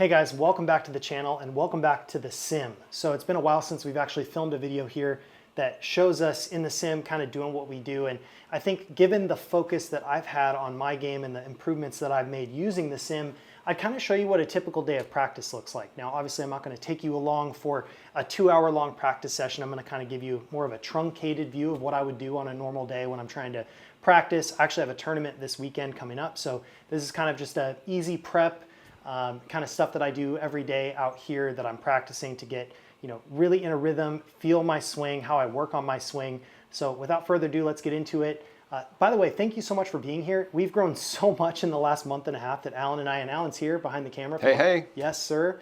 Hey guys, welcome back to the channel and welcome back to the sim. So it's been a while since we've actually filmed a video here that shows us in the sim kind of doing what we do. And I think given the focus that I've had on my game and the improvements that I've made using the sim, I'd kind of show you what a typical day of practice looks like. Now, obviously I'm not going to take you along for a 2-hour long practice session. I'm going to kind of give you more of a truncated view of what I would do on a normal day when I'm trying to practice. I actually have a tournament this weekend coming up. So this is kind of just an easy prep kind of stuff that I do every day out here that I'm practicing to get, really in a rhythm, feel my swing, how I work on my swing. So without further ado, let's get into it. By the way, thank you so much for being here. We've grown so much in the last month and a half that Alan and Alan's here behind the camera. Hey. Yes, sir.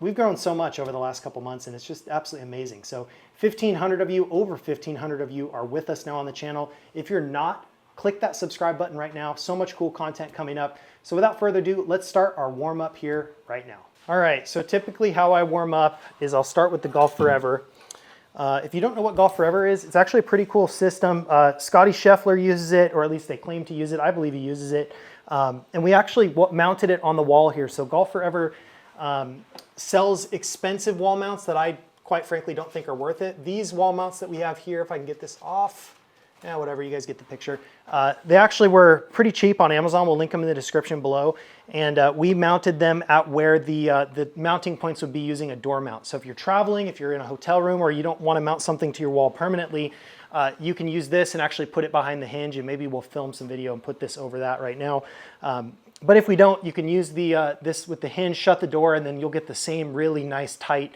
We've grown so much over the last couple months and it's just absolutely amazing. So 1,500 of you, over 1,500 of you are with us now on the channel. If you're not, click that subscribe button right now. So much cool content coming up. So without further ado, let's start our warm up here right now. All right, so typically how I warm up is I'll start with the Golf Forever. If you don't know what Golf Forever is, it's actually a pretty cool system. Scotty Scheffler uses it, or at least they claim to use it. I believe he uses it. And we actually mounted it on the wall here. So Golf Forever sells expensive wall mounts that I quite frankly don't think are worth it. These wall mounts that we have here, if I can get this off, yeah, whatever, you guys get the picture. They actually were pretty cheap on Amazon. We'll link them in the description below. And we mounted them at where the mounting points would be using a door mount. So if you're traveling, if you're in a hotel room, or you don't want to mount something to your wall permanently, you can use this and actually put it behind the hinge. And maybe we'll film some video and put this over that right now. But if we don't, you can use this with the hinge, shut the door, and then you'll get the same really nice, tight,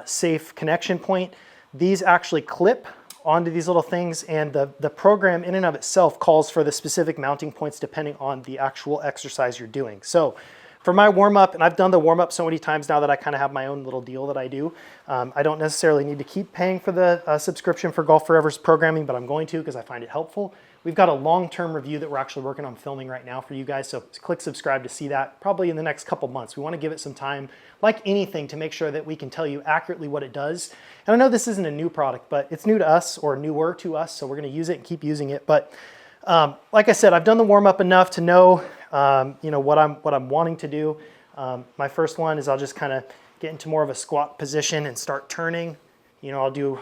safe connection point. These actually clip onto these little things, and the program in and of itself calls for the specific mounting points depending on the actual exercise you're doing. So for my warm-up, and I've done the warm-up so many times now that I kind of have my own little deal that I do. I don't necessarily need to keep paying for the subscription for Golf Forever's programming, but I'm going to because I find it helpful. We've got a long-term review that we're actually working on filming right now for you guys, so click subscribe to see that probably in the next couple months. We want to give it some time, like anything, to make sure that we can tell you accurately what it does. And I know this isn't a new product, but it's new to us, or newer to us, so we're going to use it and keep using it. But like I said, I've done the warm-up enough to know, what I'm wanting to do. My first one is I'll just kind of get into more of a squat position and start turning. I'll do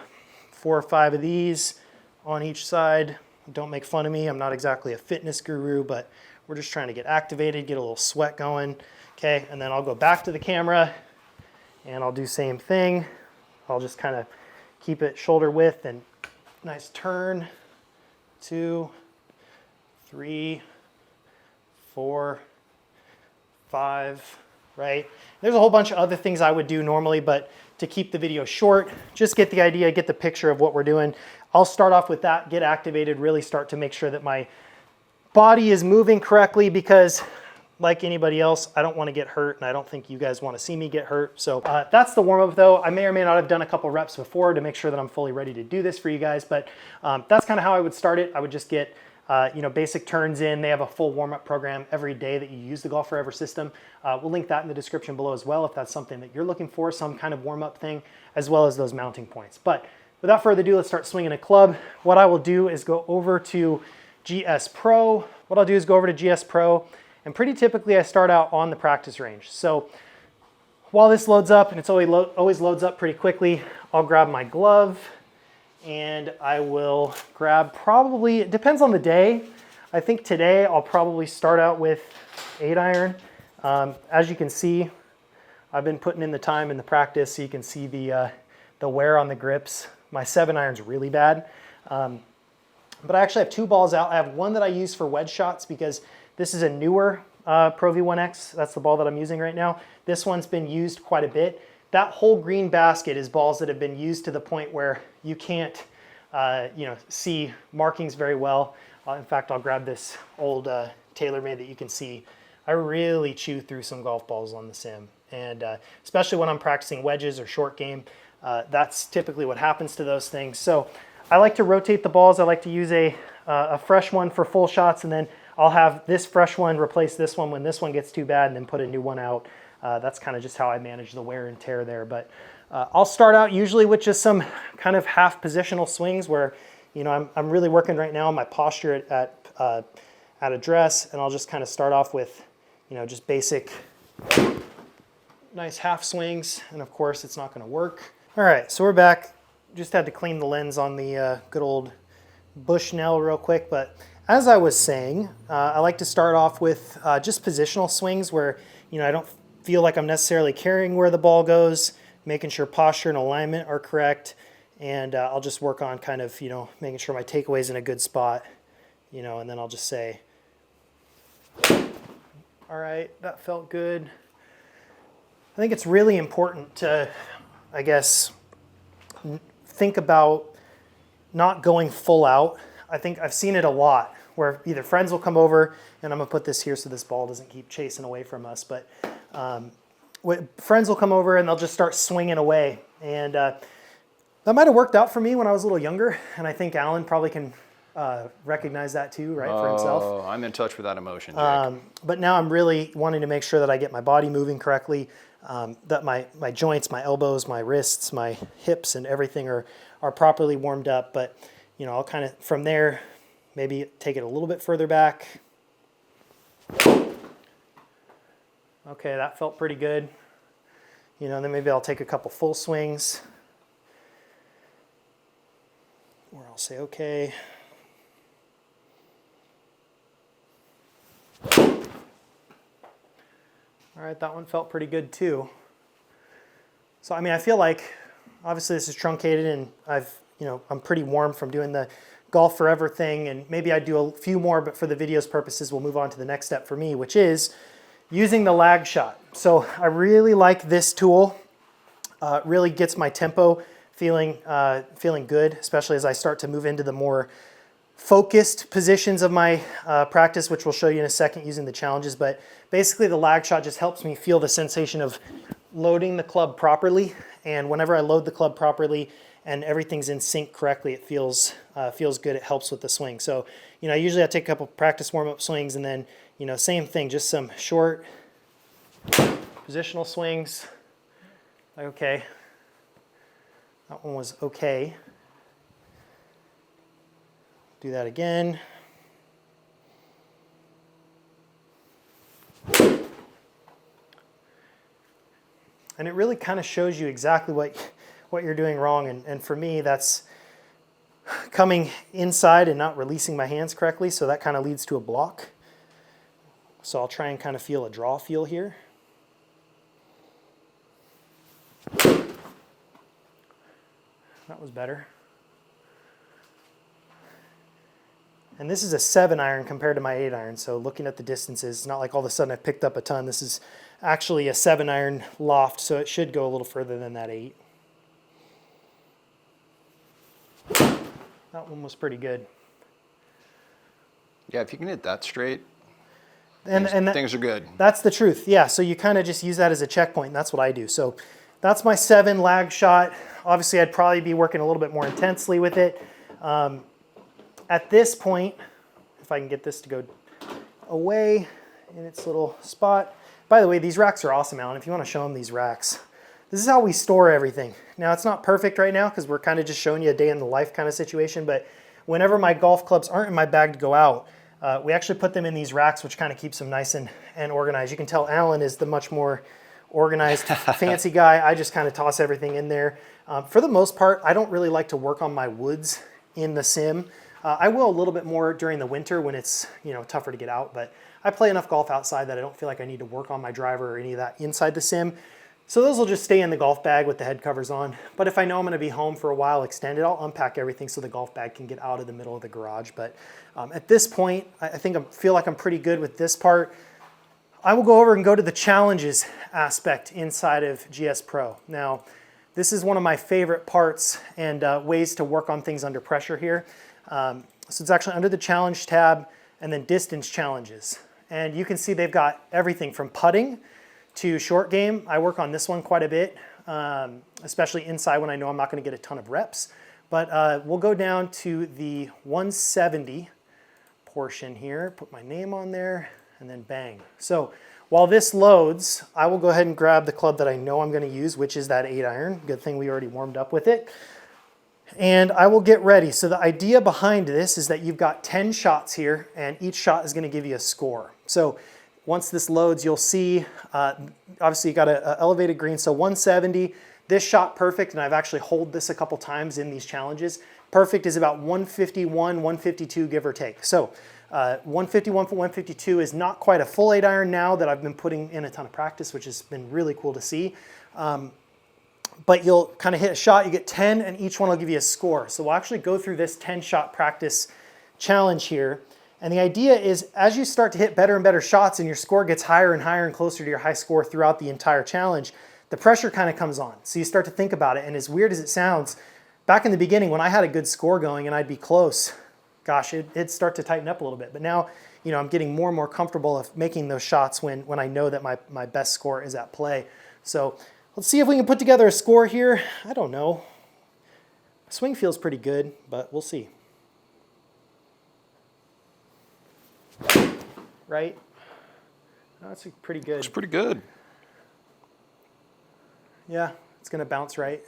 4 or 5 of these on each side. Don't make fun of me. I'm not exactly a fitness guru, but we're just trying to get activated, get a little sweat going. Okay, and then I'll go back to the camera and I'll do same thing. I'll just kind of keep it shoulder width and nice turn. 2, 3, 4, 5, right? There's a whole bunch of other things I would do normally, but to keep the video short, just get the idea, get the picture of what we're doing. I'll start off with that, get activated, really start to make sure that my body is moving correctly, because like anybody else, I don't want to get hurt, and I don't think you guys want to see me get hurt. So that's the warm-up though. I may or may not have done a couple reps before to make sure that I'm fully ready to do this for you guys, but that's kind of how I would start it. I would just get basic turns in. They have a full warm-up program every day that you use the Golf Forever system. We'll link that in the description below as well if that's something that you're looking for, some kind of warm-up thing, as well as those mounting points. But without further ado, let's start swinging a club. What I will do is go over to GS Pro. And pretty typically I start out on the practice range. So while this loads up, and it's always loads up pretty quickly, I'll grab my glove and I will grab probably, it depends on the day. I think today I'll probably start out with 8-iron. As you can see, I've been putting in the time in the practice, so you can see the wear on the grips. My 7-iron's really bad. But I actually have 2 balls out. I have one that I use for wedge shots because this is a newer Pro V1X. That's the ball that I'm using right now. This one's been used quite a bit. That whole green basket is balls that have been used to the point where you can't see markings very well. In fact, I'll grab this old TaylorMade that you can see. I really chew through some golf balls on the sim. And especially when I'm practicing wedges or short game, that's typically what happens to those things. So I like to rotate the balls. I like to use a fresh one for full shots, and then I'll have this fresh one replace this one when this one gets too bad, and then put a new one out. That's kind of just how I manage the wear and tear there. But I'll start out usually with just some kind of half positional swings where, I'm really working right now on my posture at address, and I'll just kind of start off with, just basic nice half swings, and of course it's not going to work. All right, so we're back. Just had to clean the lens on the good old Bushnell real quick, but as I was saying, I like to start off with just positional swings where, you know, I don't feel like I'm necessarily carrying where the ball goes, making sure posture and alignment are correct, and I'll just work on kind of, you know, making sure my takeaway's in a good spot, you know, and then I'll just say, all right, that felt good. I think it's really important to, I guess, think about not going full out. I think I've seen it a lot where either friends will come over, and I'm gonna put this here so this ball doesn't keep chasing away from us, but friends will come over and they'll just start swinging away. And that might have worked out for me when I was a little younger, and I think Alan probably can recognize that too, right, for himself. Oh, I'm in touch with that emotion, Jake. But now I'm really wanting to make sure that I get my body moving correctly, that my joints, my elbows, my wrists, my hips, and everything are properly warmed up. But, you know, I'll kind of, from there, maybe take it a little bit further back. Okay, that felt pretty good. You know, then maybe I'll take a couple full swings. Or I'll say, okay. All right, that one felt pretty good too. So, I mean, I feel like, obviously this is truncated and I'm pretty warm from doing the golf forever thing, and maybe I do a few more, but for the video's purposes, we'll move on to the next step for me, which is using the lag shot. So I really like this tool. It really gets my tempo feeling good, especially as I start to move into the more focused positions of my practice, which we'll show you in a second using the challenges. But basically the lag shot just helps me feel the sensation of loading the club properly. And whenever I load the club properly and everything's in sync correctly, it feels good. It helps with the swing. So, you know, usually I take a couple practice warm-up swings, and then, you know, same thing, just some short positional swings. Like, okay, that one was okay. Do that again. And it really kind of shows you exactly what you're doing wrong. And for me, that's coming inside and not releasing my hands correctly. So that kind of leads to a block. So I'll try and kind of feel a draw feel here. That was better. And this is a 7-iron compared to my 8-iron. So looking at the distances, it's not like all of a sudden I picked up a ton. This is actually a 7-iron loft, so it should go a little further than that 8. That one was pretty good. Yeah, if you can hit that straight, things are good. That's the truth. Yeah, so you kind of just use that as a checkpoint, and that's what I do. So that's my 7 lag shot. Obviously, I'd probably be working a little bit more intensely with it. At this point, if I can get this to go away in its little spot. By the way, these racks are awesome, Alan. If you want to show them these racks. This is how we store everything. Now, it's not perfect right now because we're kind of just showing you a day in the life kind of situation, but whenever my golf clubs aren't in my bag to go out, we actually put them in these racks, which kind of keeps them nice and organized. You can tell Alan is the much more organized, fancy guy. I just kind of toss everything in there. For the most part, I don't really like to work on my woods in the sim. I will a little bit more during the winter when it's, you know, tougher to get out, but I play enough golf outside that I don't feel like I need to work on my driver or any of that inside the sim. So those will just stay in the golf bag with the head covers on. But if I know I'm going to be home for a while extended, I'll unpack everything so the golf bag can get out of the middle of the garage. But at this point, I think I feel like I'm pretty good with this part. I will go over and go to the challenges aspect inside of GS Pro. Now, this is one of my favorite parts and ways to work on things under pressure here. So it's actually under the challenge tab and then distance challenges. And you can see they've got everything from putting to short game. I work on this one quite a bit, especially inside when I know I'm not going to get a ton of reps. But we'll go down to the 170 portion here, put my name on there, and then bang. So while this loads, I will go ahead and grab the club that I know I'm going to use, which is that 8-iron. Good thing we already warmed up with it. And I will get ready. So the idea behind this is that you've got 10 shots here, and each shot is going to give you a score. So once this loads, you'll see, obviously you got an elevated green, so 170. This shot perfect, and I've actually holed this a couple times in these challenges. Perfect is about 151, 152, give or take. So 151 for 152 is not quite a full 8 iron now that I've been putting in a ton of practice, which has been really cool to see. But you'll kind of hit a shot, you get 10, and each one will give you a score. So we'll actually go through this 10-shot practice challenge here. And the idea is as you start to hit better and better shots and your score gets higher and higher and closer to your high score throughout the entire challenge, the pressure kind of comes on. So you start to think about it. And as weird as it sounds, back in the beginning when I had a good score going and I'd be close, gosh, it'd start to tighten up a little bit. But now, you know, I'm getting more and more comfortable of making those shots when I know that my best score is at play. So let's see if we can put together a score here. I don't know. Swing feels pretty good, but we'll see. Right? Oh, that's pretty good. It's pretty good. Yeah, it's going to bounce right.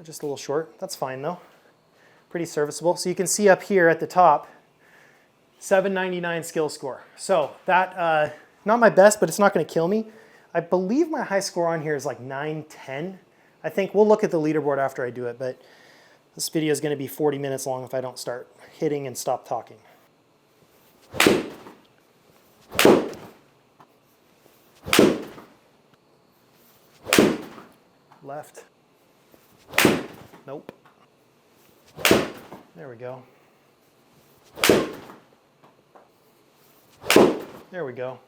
Just a little short. That's fine though. Pretty serviceable. So you can see up here at the top, 799 skill score. So that, not my best, but it's not going to kill me. I believe my high score on here is like 910. I think we'll look at the leaderboard after I do it, but this video is going to be 40 minutes long if I don't start hitting and stop talking. Left. Nope. There we go. There we go.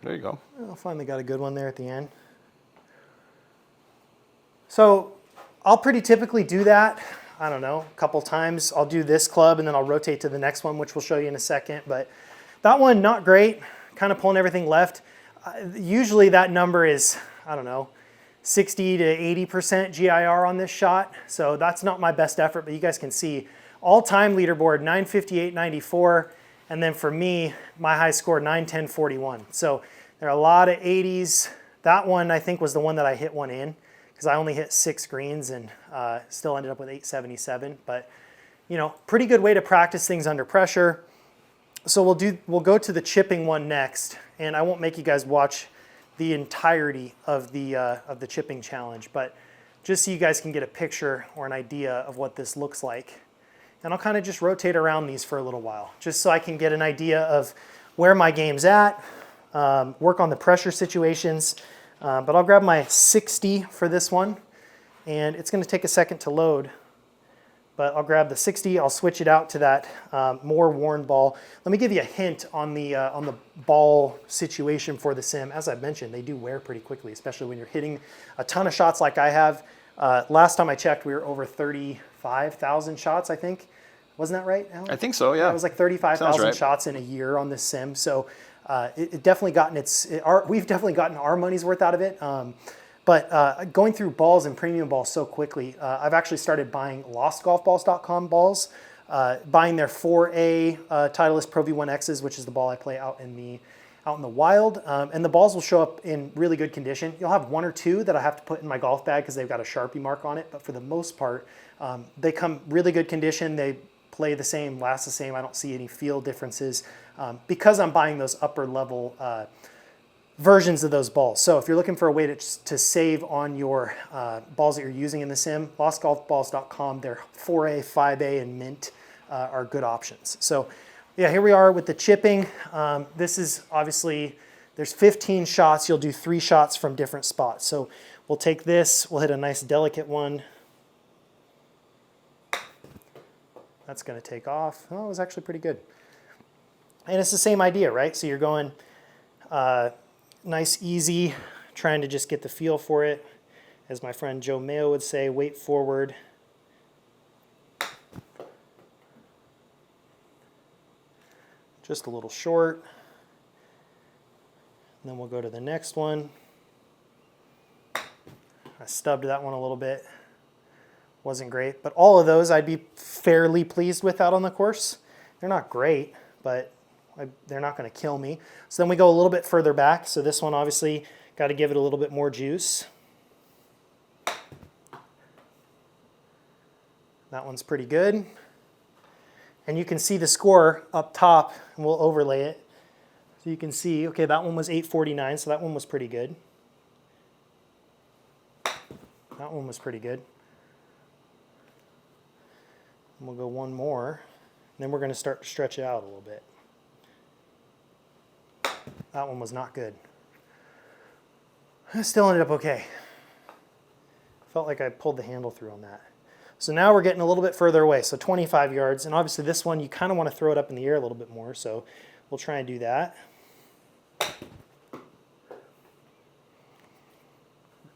There you go. I finally got a good one there at the end. So I'll pretty typically do that, I don't know, a couple times. I'll do this club and then I'll rotate to the next one, which we'll show you in a second. But that one, not great, kind of pulling everything left. Usually that number is, I don't know, 60 to 80% GIR on this shot. So that's not my best effort, but you guys can see all-time leaderboard, 958.94. And then for me, my high score, 910.41. So there are a lot of 80s. That one, I think, was the one that I hit one in because I only hit 6 greens and still ended up with 877. But, you know, pretty good way to practice things under pressure. So we'll go to the chipping one next, and I won't make you guys watch the entirety of the chipping challenge, but just so you guys can get a picture or an idea of what this looks like. And I'll kind of just rotate around these for a little while, just so I can get an idea of where my game's at, work on the pressure situations. But I'll grab my 60 for this one, and it's going to take a second to load. But I'll grab the 60, I'll switch it out to that more worn ball. Let me give you a hint on the ball situation for the sim. As I've mentioned, they do wear pretty quickly, especially when you're hitting a ton of shots like I have. Last time I checked, we were over 35,000 shots, I think. Wasn't that right, Alan? I think so, yeah. It was like 35,000 right. shots in a year on this sim. So it definitely gotten we've definitely gotten our money's worth out of it. But going through balls and premium balls so quickly, I've actually started buying lostgolfballs.com balls, buying their 4A Titleist Pro V1Xs, which is the ball I play out in the wild. And the balls will show up in really good condition. You'll have 1 or 2 that I have to put in my golf bag because they've got a Sharpie mark on it. But for the most part, they come really good condition. They play the same, last the same. I don't see any feel differences because I'm buying those upper level versions of those balls. So if you're looking for a way to save on your balls that you're using in the sim, lostgolfballs.com, their 4A, 5A, and mint are good options. So yeah, here we are with the chipping. This is obviously, there's 15 shots. You'll do 3 shots from different spots. So we'll take this, we'll hit a nice delicate one. That's going to take off. Oh, it was actually pretty good. And it's the same idea, right? So you're going nice, easy, trying to just get the feel for it. As my friend Joe Mayo would say, weight forward. Just a little short. And then we'll go to the next one. I stubbed that one a little bit. Wasn't great, but all of those I'd be fairly pleased with out on the course. They're not great, but they're not going to kill me. So then we go a little bit further back. So this one obviously got to give it a little bit more juice. That one's pretty good. And you can see the score up top, and we'll overlay it. So you can see, okay, that one was 849, so that one was pretty good. That one was pretty good. And we'll go one more, and then we're going to start to stretch it out a little bit. That one was not good. It still ended up okay. Felt like I pulled the handle through on that. So now we're getting a little bit further away, so 25 yards. And obviously this one, you kind of want to throw it up in the air a little bit more, so we'll try and do that.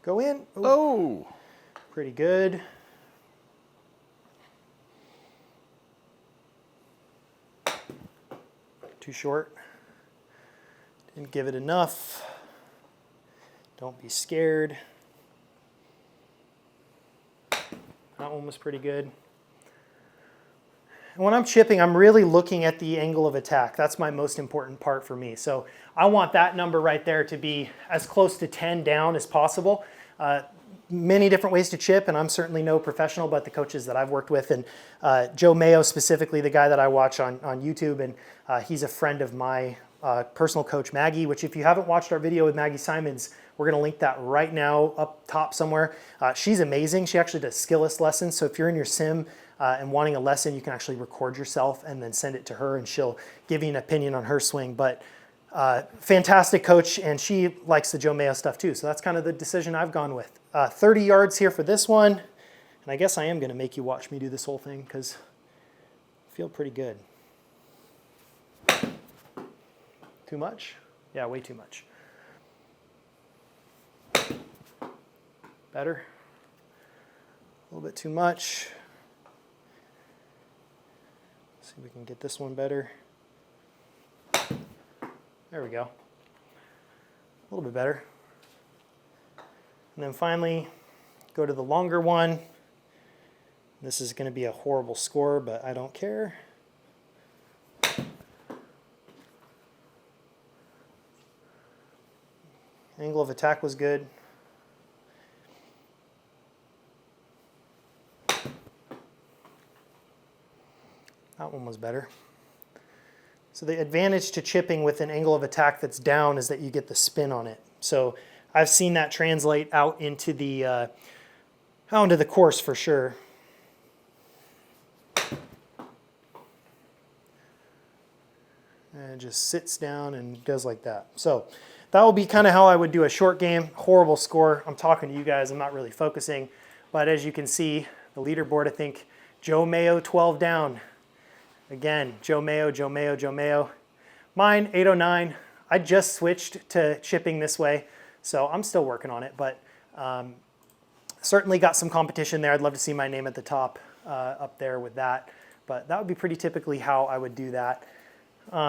Go in. Ooh. Oh! Pretty good. Too short. Didn't give it enough. Don't be scared. That one was pretty good. And when I'm chipping, I'm really looking at the angle of attack. That's my most important part for me. So I want that number right there to be as close to 10 down as possible. Many different ways to chip, and I'm certainly no professional, but the coaches that I've worked with, and Joe Mayo specifically, the guy that I watch on YouTube, and he's a friend of my personal coach, Maggie, which if you haven't watched our video with Maggie Simons, we're going to link that right now up top somewhere. She's amazing. She actually does skillist lessons. So if you're in your sim and wanting a lesson, you can actually record yourself and then send it to her, and she'll give you an opinion on her swing. But fantastic coach, and she likes the Joe Mayo stuff too. So that's kind of the decision I've gone with. 30 yards here for this one. And I guess I am going to make you watch me do this whole thing because I feel pretty good. Too much? Yeah, way too much. Better? A little bit too much. See if we can get this one better. There we go. A little bit better. And then finally, go to the longer one. This is going to be a horrible score, but I don't care. Angle of attack was good. That one was better. So the advantage to chipping with an angle of attack that's down is that you get the spin on it. So I've seen that translate out into the course for sure. And it just sits down and goes like that. So that will be kind of how I would do a short game. Horrible score. I'm talking to you guys. I'm not really focusing. But as you can see, the leaderboard, I think Joe Mayo 12 down. Again, Joe Mayo, Joe Mayo, Joe Mayo. Mine, 809. I just switched to chipping this way, so I'm still working on it, but certainly got some competition there. I'd love to see my name at the top up there with that, but that would be pretty typically how I would do that.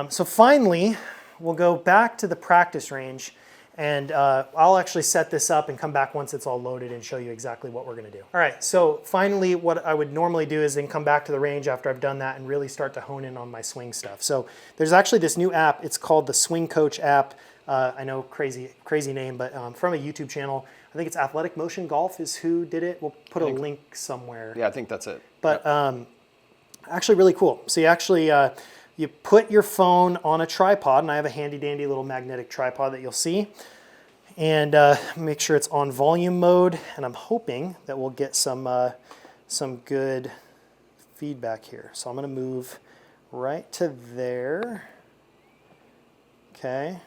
So finally, we'll go back to the practice range, and I'll actually set this up and come back once it's all loaded and show you exactly what we're going to do. All right, so finally what I would normally do is then come back to the range after I've done that and really start to hone in on my swing stuff. So there's actually this new app. It's called the Swing Coach app. I know, crazy name, but from a YouTube channel. I think it's Athletic Motion Golf is who did it. We'll put a link somewhere. Yeah, I think that's it. But actually really cool. So you actually, you put your phone on a tripod, and I have a handy dandy little magnetic tripod that you'll see. And make sure it's on volume mode, and I'm hoping that we'll get some good feedback here. So I'm going to move right to there. Okay,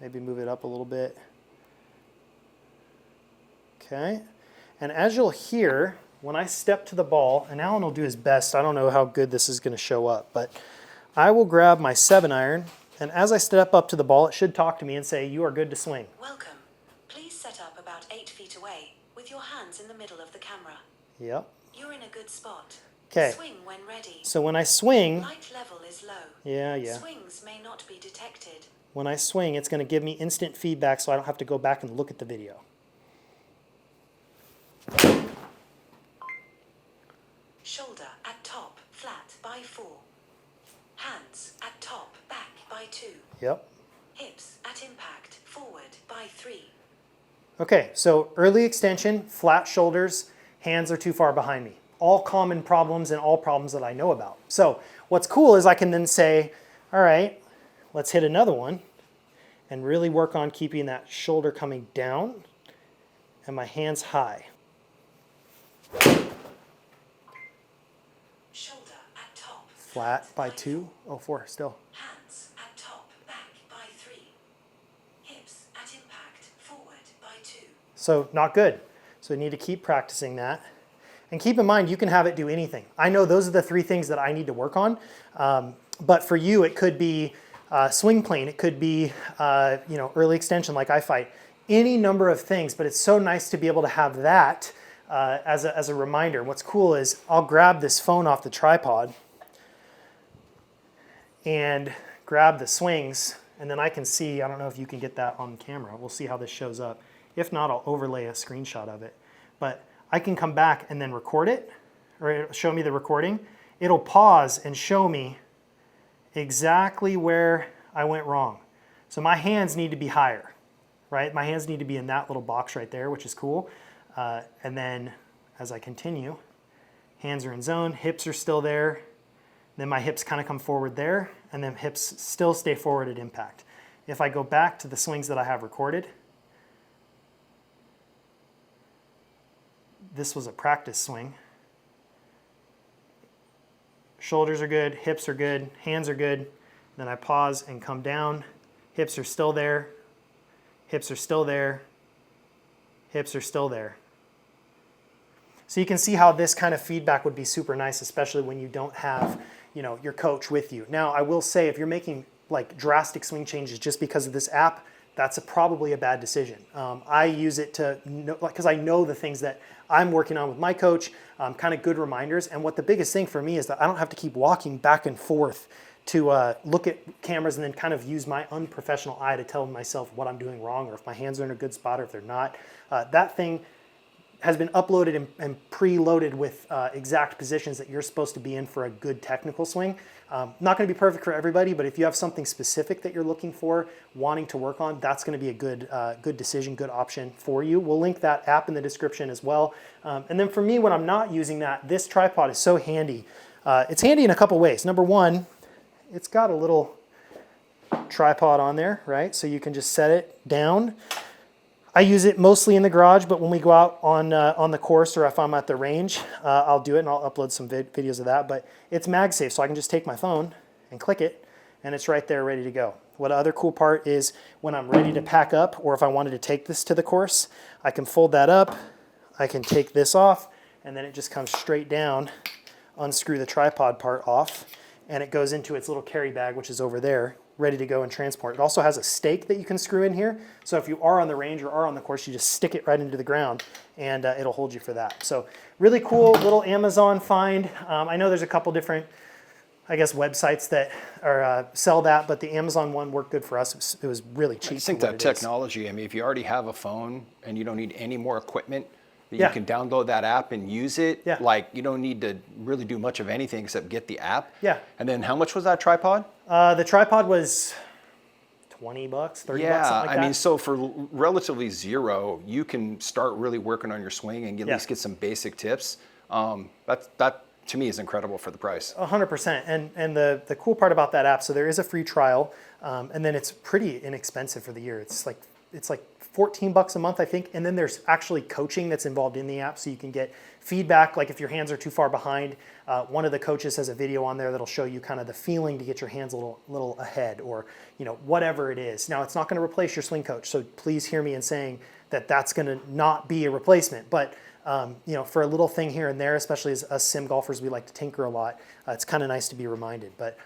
maybe move it up a little bit. Okay, and as you'll hear, when I step to the ball, and Alan will do his best, I don't know how good this is going to show up, but I will grab my 7-iron, and as I step up to the ball, it should talk to me and say, "You are good to swing." Welcome. Please set up about 8 feet away with your hands in the middle of the camera. Yep. You're in a good spot. Okay. Swing when ready. So when I swing, Light level is low. yeah. Swings may not be detected. When I swing, it's going to give me instant feedback so I don't have to go back and look at the video. Shoulder at top, flat by 4. Hands at top, back by 2. Yep. Hips at impact, forward by 3. Okay, so early extension, flat shoulders, hands are too far behind me. all common problems and all problems that I know about. So what's cool is I can then say, all right, let's hit another one and really work on keeping that shoulder coming down and my hands high. Shoulder at top. Flat by 2, oh 4 still. Hands at top, back by 3. Hips at impact, forward by 2. So not good. So we need to keep practicing that. And keep in mind, you can have it do anything. I know those are the 3 things that I need to work on. But for you, it could be swing plane. It could be early extension like I fight. Any number of things, but it's so nice to be able to have that as a reminder. What's cool is I'll grab this phone off the tripod and grab the swings, and then I can see, I don't know if you can get that on camera. We'll see how this shows up. If not, I'll overlay a screenshot of it. But I can come back and then record it, or it'll show me the recording. It'll pause and show me exactly where I went wrong. So my hands need to be higher, right? My hands need to be in that little box right there, which is cool. And then as I continue, hands are in zone, hips are still there. Then my hips kind of come forward there, and then hips still stay forward at impact. If I go back to the swings that I have recorded, this was a practice swing. Shoulders are good, hips are good, hands are good. Then I pause and come down. Hips are still there. Hips are still there. Hips are still there. So you can see how this kind of feedback would be super nice, especially when you don't have, your coach with you. Now, I will say if you're making like drastic swing changes just because of this app, that's probably a bad decision. I use it to know, because I know the things that I'm working on with my coach, kind of good reminders. And what the biggest thing for me is that I don't have to keep walking back and forth to look at cameras and then kind of use my unprofessional eye to tell myself what I'm doing wrong, or if my hands are in a good spot or if they're not. That thing has been uploaded and preloaded with exact positions that you're supposed to be in for a good technical swing. Not going to be perfect for everybody, but if you have something specific that you're looking for, wanting to work on, that's going to be a good decision, good option for you. We'll link that app in the description as well. And then for me, when I'm not using that, this tripod is so handy. It's handy in a couple ways. Number one, it's got a little tripod on there, right? So you can just set it down. I use it mostly in the garage, but when we go out on the course or if I'm at the range, I'll do it and I'll upload some videos of that. But it's MagSafe, so I can just take my phone and click it, and it's right there ready to go. What other cool part is when I'm ready to pack up, or if I wanted to take this to the course, I can fold that up, I can take this off, and then it just comes straight down, unscrew the tripod part off, and it goes into its little carry bag, which is over there, ready to go and transport. It also has a stake that you can screw in here. So if you are on the range or are on the course, you just stick it right into the ground and it'll hold you for that. So really cool little Amazon find. I know there's a couple different, websites that are sell that, but the Amazon one worked good for us. It was really cheap. I think that technology, if you already have a phone and you don't need any more equipment, Yeah. you can download that app and use it. Yeah. Like you don't need to really do much of anything except get the app. Yeah. And then how much was that tripod? The tripod was $20, $30, something like that. So for relatively zero, you can start really working on your swing and at least get some basic tips. That to me is incredible for the price. 100%. And the cool part about that app, so there is a free trial, and then it's pretty inexpensive for the year. It's like $14 a month, I think. And then there's actually coaching that's involved in the app, so you can get feedback. Like if your hands are too far behind, one of the coaches has a video on there that'll show you kind of the feeling to get your hands a little ahead, or whatever it is. Now, it's not going to replace your swing coach, so please hear me in saying that that's going to not be a replacement. But for a little thing here and there, especially as us sim golfers, we like to tinker a lot. It's kind of nice to be reminded. But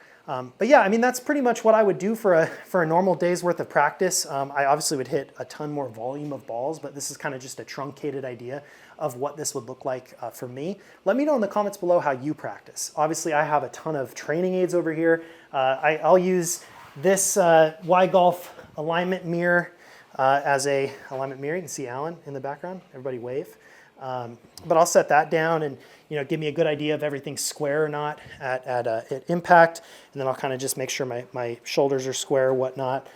yeah, that's pretty much what I would do for a normal day's worth of practice. I obviously would hit a ton more volume of balls, but this is kind of just a truncated idea of what this would look like for me. Let me know in the comments below how you practice. Obviously, I have a ton of training aids over here. I'll use this Y Golf alignment mirror as a alignment mirror. You can see Alan in the background. Everybody wave. But I'll set that down and give me a good idea of everything's square or not at impact, and then I'll kind of just make sure my shoulders are square, whatnot.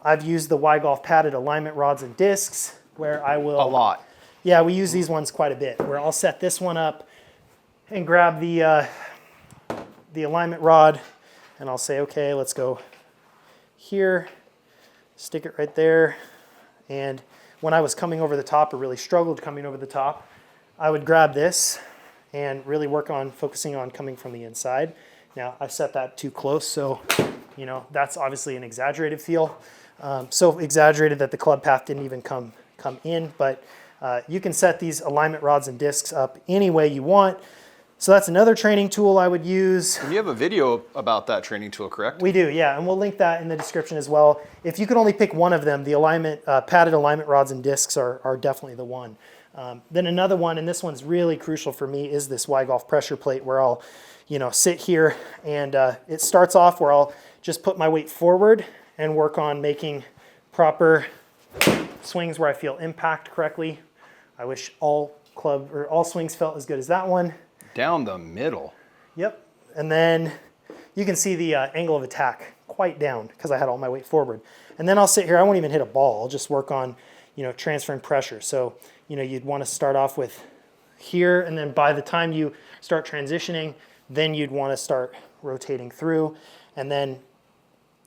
I've used the Y Golf padded alignment rods and discs where I will A lot. Yeah, we use these ones quite a bit. Where I'll set this one up and grab the alignment rod, and I'll say, okay, let's go here, stick it right there. And when I was coming over the top, or really struggled coming over the top, I would grab this and really work on focusing on coming from the inside. Now, I've set that too close, so you know that's obviously an exaggerated feel. So exaggerated that the club path didn't even come in, but you can set these alignment rods and discs up any way you want. So that's another training tool I would use. And you have a video about that training tool, correct? We do, yeah, and we'll link that in the description as well. If you could only pick one of them, the alignment, padded alignment rods and discs are definitely the one. Then another one, and this one's really crucial for me, is this Y-Golf pressure plate, where I'll, you know, sit here, and it starts off where I'll just put my weight forward and work on making proper swings where I feel impact correctly. I wish all swings felt as good as that one. Down the middle. Yep. And then you can see the angle of attack quite down because I had all my weight forward. And then I'll sit here, I won't even hit a ball. I'll just work on, you know, transferring pressure. So, you know, you'd want to start off with here, and then by the time you start transitioning, then you'd want to start rotating through. And then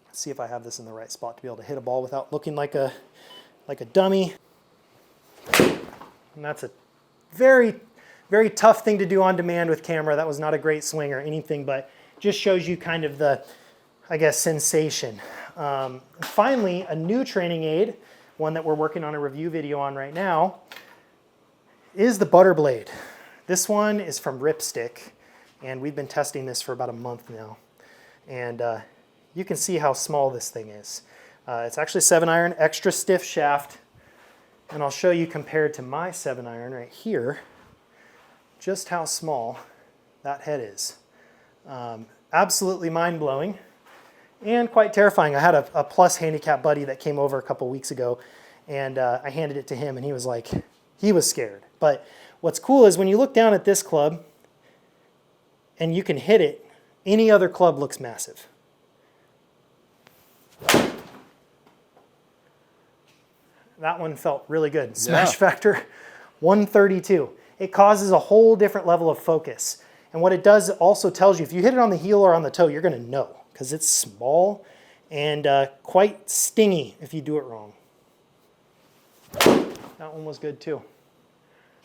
let's see if I have this in the right spot to be able to hit a ball without looking like a dummy. And that's a very, very tough thing to do on demand with camera. That was not a great swing or anything, but just shows you kind of the, I guess, sensation. Finally, a new training aid, one that we're working on a review video on right now, is the butter blade. This one is from Ripstick, and we've been testing this for about a month now. And you can see how small this thing is. It's actually 7-iron, extra stiff shaft, and I'll show you compared to my 7-iron right here, just how small that head is. Absolutely mind-blowing and quite terrifying. I had a plus handicap buddy that came over a couple weeks ago, and I handed it to him, and he was like, he was scared. But what's cool is when you look down at this club and you can hit it, any other club looks massive. That one felt really good. Smash factor 132. It causes a whole different level of focus. And what it does also tells you, if you hit it on the heel or on the toe, you're going to know, because it's small and quite stingy if you do it wrong. That one was good too.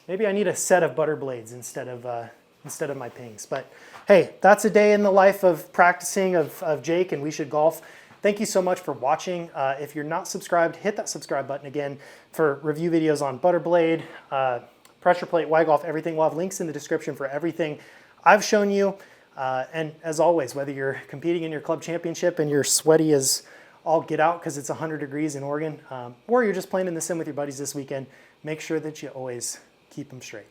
Maybe I need a set of butter blades instead of my pings. But hey, that's a day in the life of practicing of Jake and We Should Golf. Thank you so much for watching. If you're not subscribed, hit that subscribe button again for review videos on butter blade, pressure plate, Y-Golf, everything. We'll have links in the description for everything I've shown you. And as always, whether you're competing in your club championship and you're sweaty as all get out because it's 100 degrees in Oregon, or you're just playing in the sim with your buddies this weekend, make sure that you always keep them straight.